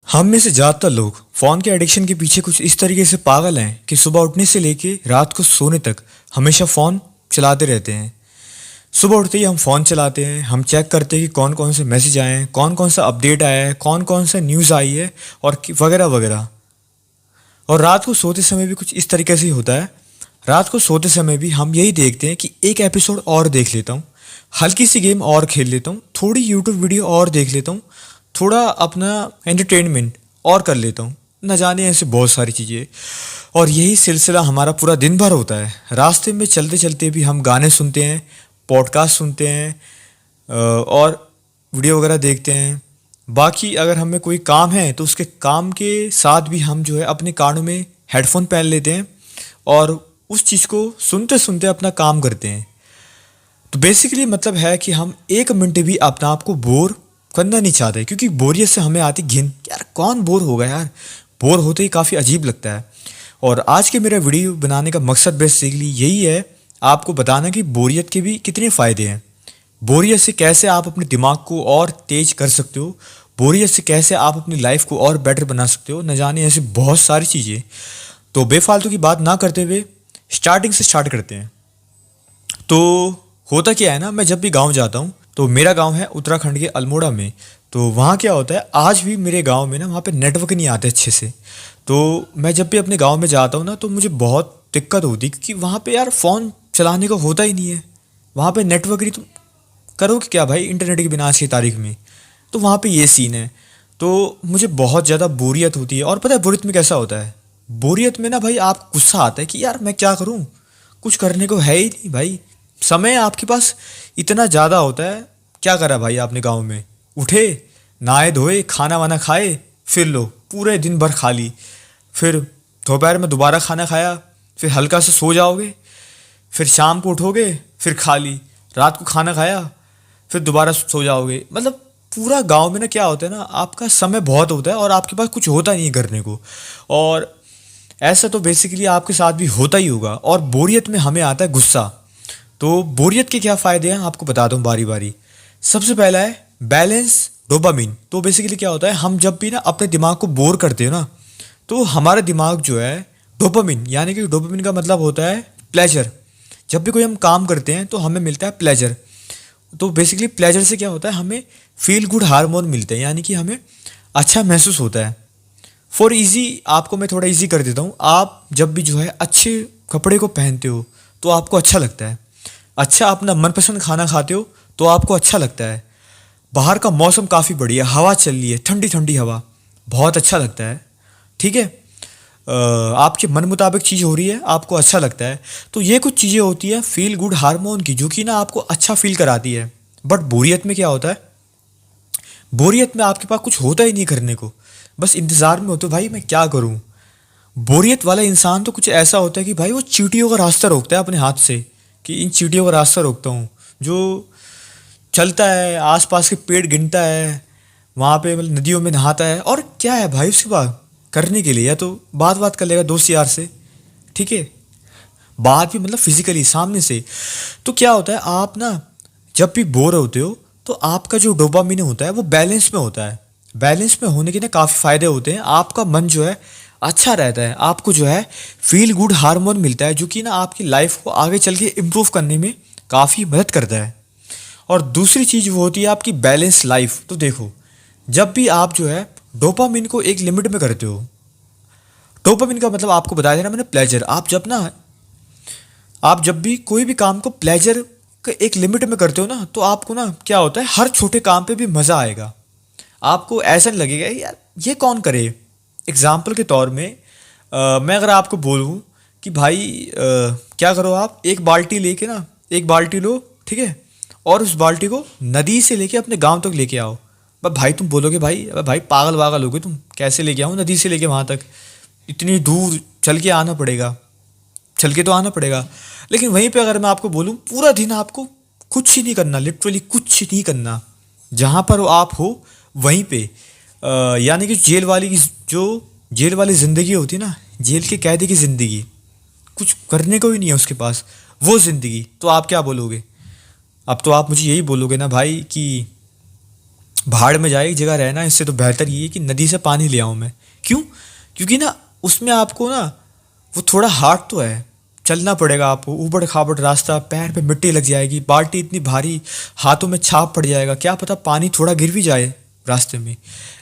हम में से ज़्यादातर लोग फ़ोन के एडिक्शन के पीछे कुछ इस तरीके से पागल हैं कि सुबह उठने से लेके रात को सोने तक हमेशा फ़ोन चलाते रहते हैं। सुबह उठते ही हम फ़ोन चलाते हैं, हम चेक करते हैं कि कौन कौन से मैसेज आए हैं, कौन कौन सा अपडेट आया है, कौन कौन सा न्यूज़ आई है और वगैरह वगैरह। और रात को सोते समय भी कुछ इस तरीके से ही होता है। रात को सोते समय भी हम यही देखते हैं कि एक एपिसोड और देख लेता हूँ, हल्की सी गेम और खेल लेता हूँ, थोड़ी यूट्यूब वीडियो और देख लेता हूँ, थोड़ा अपना एंटरटेनमेंट और कर लेता हूँ, न जाने ऐसे बहुत सारी चीज़ें। और यही सिलसिला हमारा पूरा दिन भर होता है। रास्ते में चलते चलते भी हम गाने सुनते हैं, पॉडकास्ट सुनते हैं, और वीडियो वगैरह देखते हैं। बाकी अगर हमें कोई काम है तो उसके काम के साथ भी हम जो है अपने कानों में हेडफोन पहन लेते हैं और उस चीज़ को सुनते सुनते अपना काम करते हैं। तो बेसिकली मतलब है कि हम एक मिनट भी अपने आप को बोर करना नहीं चाहते, क्योंकि बोरियत से हमें आती घिन। यार कौन बोर होगा यार, बोर होते ही काफ़ी अजीब लगता है। और आज के मेरा वीडियो बनाने का मकसद बेसिकली यही है, आपको बताना कि बोरियत के भी कितने फ़ायदे हैं, बोरियत से कैसे आप अपने दिमाग को और तेज कर सकते हो, बोरियत से कैसे आप अपनी लाइफ को और बेटर बना सकते हो, न जाने ऐसी बहुत सारी चीज़ें। तो बेफालतू की बात ना करते हुए स्टार्टिंग से स्टार्ट करते हैं। तो होता क्या है ना, मैं जब भी गांव जाता हूँ, तो मेरा गांव है उत्तराखंड के अल्मोड़ा में। तो वहाँ क्या होता है, आज भी मेरे गांव में ना वहाँ पे नेटवर्क नहीं आते अच्छे से। तो मैं जब भी अपने गांव में जाता हूँ ना, तो मुझे बहुत दिक्कत होती है, क्योंकि वहाँ पे यार फ़ोन चलाने को होता ही नहीं है। वहाँ पे नेटवर्क नहीं, तो करोगे क्या भाई इंटरनेट के बिना आज की तारीख में। तो वहाँ पे ये सीन है। तो मुझे बहुत ज़्यादा बोरियत होती है। और पता है बोरियत में कैसा होता है, बोरियत में ना भाई आप गुस्सा आता है कि यार मैं क्या करूँ, कुछ करने को है ही नहीं भाई। समय आपके पास इतना ज़्यादा होता है, क्या करा भाई आपने गाँव में, उठे, नहाए धोए, खाना वाना खाए, फिर लो पूरे दिन भर खा ली, फिर दोपहर में दोबारा खाना खाया, फिर हल्का से सो जाओगे, फिर शाम को उठोगे, फिर खा ली, रात को खाना खाया, फिर दोबारा सो जाओगे। मतलब पूरा गांव में ना क्या होता है ना, आपका समय बहुत होता है और आपके पास कुछ होता नहीं है करने को। और ऐसा तो बेसिकली आपके साथ भी होता ही होगा। और बोरियत में हमें आता है गुस्सा। तो बोरियत के क्या फ़ायदे हैं आपको बताता हूँ बारी बारी। सबसे पहला है बैलेंस डोपामिन। तो बेसिकली क्या होता है, हम जब भी ना अपने दिमाग को बोर करते हो ना, तो हमारा दिमाग जो है डोपामिन, यानी कि डोपामिन का मतलब होता है प्लेजर। जब भी कोई हम काम करते हैं तो हमें मिलता है प्लेजर। तो बेसिकली प्लेजर से क्या होता है, हमें फील गुड हार्मोन मिलते हैं, यानी कि हमें अच्छा महसूस होता है। फॉर इजी आपको मैं थोड़ा इजी कर देता हूँ। आप जब भी जो है अच्छे कपड़े को पहनते हो तो आपको अच्छा लगता है, अच्छा अपना मनपसंद खाना खाते हो तो आपको अच्छा लगता है, बाहर का मौसम काफ़ी बढ़िया, हवा चल रही है, ठंडी ठंडी हवा, बहुत अच्छा लगता है, ठीक है। आपके मन मुताबिक चीज़ हो रही है, आपको अच्छा लगता है। तो ये कुछ चीज़ें होती हैं फील गुड हार्मोन की, जो कि ना आपको अच्छा फील कराती है। बट बोरियत में क्या होता है, बोरियत में आपके पास कुछ होता ही नहीं करने को, बस इंतज़ार में होते हो भाई मैं क्या करूँ। बोरियत वाला इंसान तो कुछ ऐसा होता है कि भाई वो चींटियों का रास्ता रोकता है अपने हाथ से, कि इन चींटियों का रास्ता रोकता हूँ, जो चलता है आसपास के पेड़ गिनता है, वहाँ पे मतलब नदियों में नहाता है। और क्या है भाई उसके बाद करने के लिए, या तो बात कर लेगा दोस्त यार से, ठीक है, बात भी मतलब फिजिकली सामने से। तो क्या होता है, आप ना जब भी बोर होते हो तो आपका जो डोपामिन होता है वो बैलेंस में होता है। बैलेंस में होने के ना काफ़ी फ़ायदे होते हैं, आपका मन जो है अच्छा रहता है, आपको जो है फील गुड हार्मोन मिलता है, जो कि ना आपकी लाइफ को आगे चल के इम्प्रूव करने में काफ़ी मदद करता है। और दूसरी चीज़ वो होती है आपकी बैलेंस लाइफ। तो देखो, जब भी आप जो है डोपामिन को एक लिमिट में करते हो, डोपामिन का मतलब आपको बताया था ना मैंने प्लेजर। आप जब भी कोई भी काम को प्लेजर के एक लिमिट में करते हो ना, तो आपको ना क्या होता है, हर छोटे काम पे भी मज़ा आएगा। आपको ऐसा नहीं लगेगा यार ये कौन करे। एग्जाम्पल के तौर में मैं अगर आपको बोलूँ कि भाई क्या करो, आप एक बाल्टी लेके ना, एक बाल्टी लो, ठीक है, और उस बाल्टी को नदी से लेके अपने गांव तक लेके आओ। बस भाई तुम बोलोगे भाई, अबे भाई पागल वागल हो गए तुम, कैसे लेके आऊँ नदी से लेके वहाँ तक, इतनी दूर चल के आना पड़ेगा, चल के तो आना पड़ेगा। लेकिन वहीं पे अगर मैं आपको बोलूँ पूरा दिन आपको कुछ ही नहीं करना, लिटरली कुछ नहीं करना, जहाँ पर आप हो वहीं पे, यानी कि जो जेल वाली ज़िंदगी होती है ना, जेल के कैदी की ज़िंदगी, कुछ करने को ही नहीं है उसके पास, वो ज़िंदगी, तो आप क्या बोलोगे। अब तो आप मुझे यही बोलोगे ना भाई कि भाड़ में जाए एक जगह रहना, इससे तो बेहतर ये है कि नदी से पानी ले आऊँ मैं। क्यों? क्योंकि ना उसमें आपको ना वो थोड़ा हार्ड तो है, चलना पड़ेगा आपको, ऊबड़ खाबड़ रास्ता, पैर पे मिट्टी लग जाएगी, बाल्टी इतनी भारी, हाथों में छाप पड़ जाएगा, क्या पता पानी थोड़ा गिर भी जाए रास्ते में।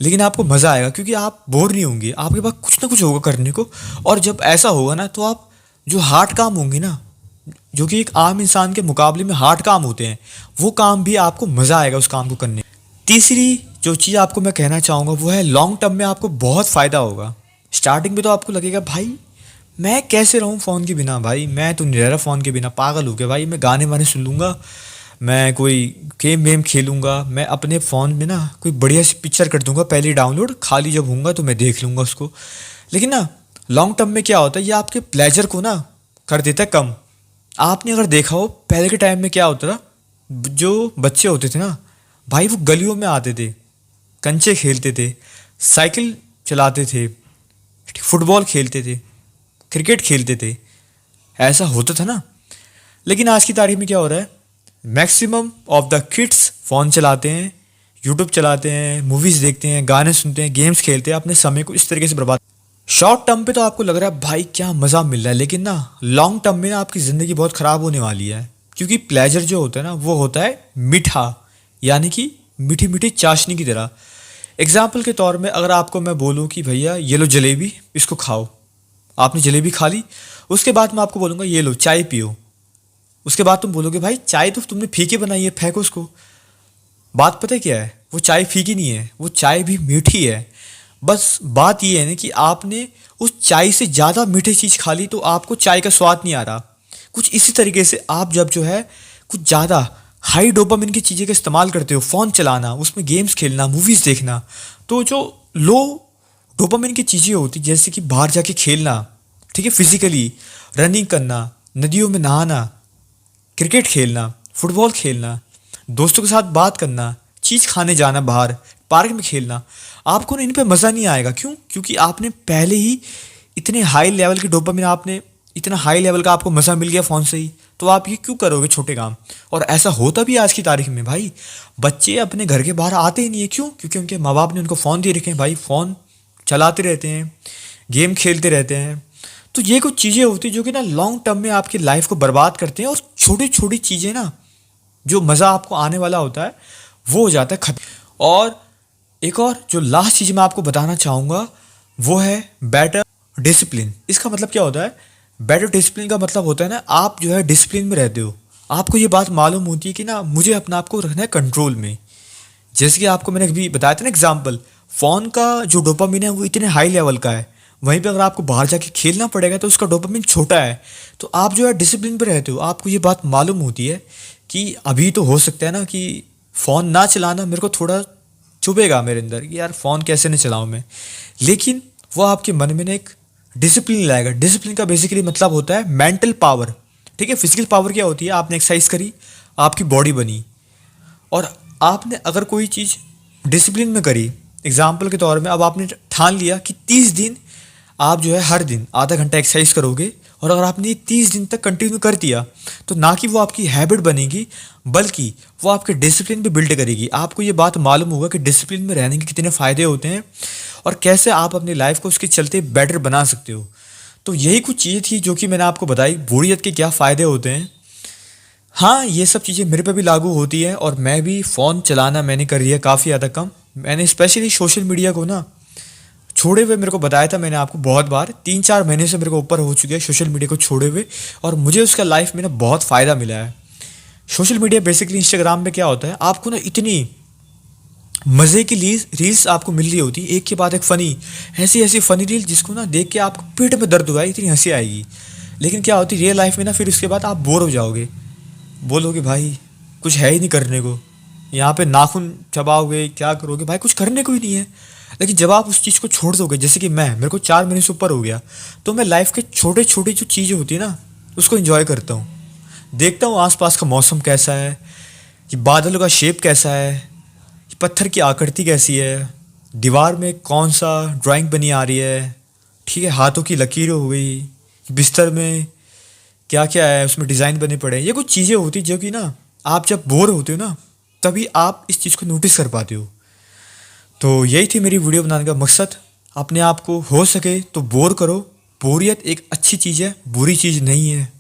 लेकिन आपको मज़ा आएगा क्योंकि आप बोर नहीं होंगे, आपके पास कुछ ना कुछ होगा करने को। और जब ऐसा होगा ना तो आप जो हार्ड काम होंगे ना, जो कि एक आम इंसान के मुकाबले में हार्ड काम होते हैं, वो काम भी आपको मज़ा आएगा उस काम को करने में। तीसरी जो चीज़ आपको मैं कहना चाहूँगा वो है लॉन्ग टर्म में आपको बहुत फ़ायदा होगा। स्टार्टिंग में तो आपको लगेगा भाई मैं कैसे रहूँ फ़ोन के बिना, भाई मैं तो नहीं रह रहा फ़ोन के बिना, पागल हो गया भाई, मैं गाने वाने सुन लूँगा, मैं कोई गेम वेम खेलूँगा, मैं अपने फ़ोन में ना कोई बढ़िया सी पिक्चर कर दूँगा पहले डाउनलोड, खाली जब होऊंगा तो मैं देख लूँगा उसको। लेकिन ना लॉन्ग टर्म में क्या होता है, ये आपके प्लेजर को ना कर देता है कम। आपने अगर देखा हो पहले के टाइम में क्या होता था, जो बच्चे होते थे ना भाई वो गलियों में आते थे, कंचे खेलते थे, साइकिल चलाते थे, फुटबॉल खेलते थे, क्रिकेट खेलते थे, ऐसा होता था ना। लेकिन आज की तारीख में क्या हो रहा है, maximum of the kids phone चलाते हैं, यूट्यूब चलाते हैं, मूवीज़ देखते हैं, गाने सुनते हैं, गेम्स खेलते हैं, अपने समय को इस तरीके से बर्बाद। शॉर्ट टर्म पे तो आपको लग रहा है भाई क्या मज़ा मिल रहा है, लेकिन ना लॉन्ग टर्म में ना आपकी ज़िंदगी बहुत ख़राब होने वाली है। क्योंकि प्लेजर जो होता है ना वो होता है मीठा, यानी कि मीठी मीठी चाशनी की तरह। एग्जाम्पल के तौर में अगर आपको मैं बोलूँ कि भैया ये लो जलेबी, इसको खाओ, आपने जलेबी खा ली, उसके बाद मैं आपको बोलूँगा ये लो चाय पियो, उसके बाद तुम बोलोगे भाई चाय तो तुमने फीकी बनाई है, फेंको उसको। बात पता है क्या है, वो चाय फीकी नहीं है, वो चाय भी मीठी है। बस बात ये है ना कि आपने उस चाय से ज़्यादा मीठी चीज़ खा ली तो आपको चाय का स्वाद नहीं आ रहा। कुछ इसी तरीके से आप जब जो है कुछ ज़्यादा हाई डोपामिन की चीज़ें का इस्तेमाल करते हो, फ़ोन चलाना, उसमें गेम्स खेलना, मूवीज़ देखना, तो जो लो डोपामिन की चीज़ें होती जैसे कि बाहर जाके खेलना, ठीक है, फिजिकली रनिंग करना, नदियों में नहाना, क्रिकेट खेलना, फुटबॉल खेलना, दोस्तों के साथ बात करना, चीज़ खाने जाना बाहर, पार्क में खेलना, आपको ना इन पे मज़ा नहीं आएगा। क्यों? क्योंकि आपने पहले ही इतने हाई लेवल की डोपामिन, आपने इतना हाई लेवल का आपको मज़ा मिल गया फ़ोन से ही, तो आप ये क्यों करोगे छोटे काम। और ऐसा होता भी है आज की तारीख में भाई, बच्चे अपने घर के बाहर आते ही नहीं है। क्यों? क्योंकि उनके माँ बाप ने उनको फ़ोन दे रखे हैं, भाई फ़ोन चलाते रहते हैं, गेम खेलते रहते हैं। तो ये कुछ चीज़ें होती हैं जो कि ना लॉन्ग टर्म में आपकी लाइफ को बर्बाद करते हैं, और छोटी छोटी चीज़ें ना जो मज़ा आपको आने वाला होता है वो हो जाता है खत्म। और एक और जो लास्ट चीज़ मैं आपको बताना चाहूँगा वो है बेटर डिसिप्लिन। इसका मतलब क्या होता है, बेटर डिसिप्लिन का मतलब होता है ना आप जो है डिसिप्लिन में रहते हो, आपको ये बात मालूम होती है कि ना मुझे अपने आप को रखना है कंट्रोल में। जैसे कि आपको मैंने अभी बताया था ना एग्जाम्पल, फ़ोन का जो डोपामिन है वो इतने हाई लेवल का है, वहीं पे अगर आपको बाहर जाके खेलना पड़ेगा तो उसका डोपामिन छोटा है। तो आप जो है डिसिप्लिन पे रहते हो, आपको ये बात मालूम होती है कि अभी तो हो सकता है ना कि फ़ोन ना चलाना मेरे को थोड़ा चुभेगा मेरे अंदर कि यार फ़ोन कैसे नहीं चलाऊँ मैं, लेकिन वो आपके मन में ना एक डिसिप्लिन लाएगा। डिसिप्लिन का बेसिकली मतलब होता है मेंटल पावर, ठीक है। फिजिकल पावर क्या होती है, आपने एक्सरसाइज करी, आपकी बॉडी बनी, और आपने अगर कोई चीज़ डिसिप्लिन में करी, एग्जाम्पल के तौर में अब आपने ठान लिया कि 30 दिन आप जो है हर दिन आधा घंटा एक्सरसाइज करोगे, और अगर आपने ये 30 दिन तक कंटिन्यू कर दिया तो ना कि वो आपकी हैबिट बनेगी बल्कि वो आपके डिसिप्लिन पे बिल्ड करेगी। आपको ये बात मालूम होगा कि डिसिप्लिन में रहने के कितने फ़ायदे होते हैं और कैसे आप अपनी लाइफ को उसके चलते बेटर बना सकते हो। तो यही कुछ चीज़ें थी जो कि मैंने आपको बताई, बोरियत के क्या फ़ायदे होते हैं। हाँ, ये सब चीज़ें मेरे पे भी लागू होती है, और मैं भी फ़ोन चलाना मैंने कर लिया काफ़ी ज़्यादा कम। मैंने स्पेशली सोशल मीडिया को ना छोड़े हुए, मेरे को बताया था मैंने आपको बहुत बार, 3-4 महीने से मेरे को ऊपर हो चुके हैं सोशल मीडिया को छोड़े हुए, और मुझे उसका लाइफ में ना बहुत फ़ायदा मिला है। सोशल मीडिया बेसिकली इंस्टाग्राम पे क्या होता है, आपको ना इतनी मज़े की रील्स आपको मिल रही होती, एक के बाद एक फ़नी, ऐसी ऐसी फ़नी रील जिसको ना देख के आपको पेट में दर्द हुआ है, इतनी हंसी आएगी। लेकिन क्या होती रियल लाइफ में ना, फिर उसके बाद आप बोर हो जाओगे, बोलोगे भाई कुछ है ही नहीं करने को, यहाँ पे नाखून चबाओगे, क्या करोगे भाई, कुछ करने को ही नहीं है। लेकिन जब आप उस चीज़ को छोड़ दोगे, जैसे कि मैं, मेरे को 4 महीने से ऊपर हो गया, तो मैं लाइफ के छोटे छोटे जो चीज़ें होती है ना उसको एंजॉय करता हूँ। देखता हूँ आसपास का मौसम कैसा है, ये बादलों का शेप कैसा है, ये पत्थर की आकृति कैसी है, दीवार में कौन सा ड्राइंग बनी आ रही है, ठीक है, हाथों की लकीरें हो गई, बिस्तर में क्या क्या है उसमें डिज़ाइन बने पड़े हैं। ये कुछ चीज़ें होती जो कि ना आप जब बोर होते हो ना तभी आप इस चीज़ को नोटिस कर पाते हो। तो यही थी मेरी वीडियो बनाने का मकसद। अपने आप को हो सके तो बोर करो। बोरियत एक अच्छी चीज़ है, बुरी चीज़ नहीं है।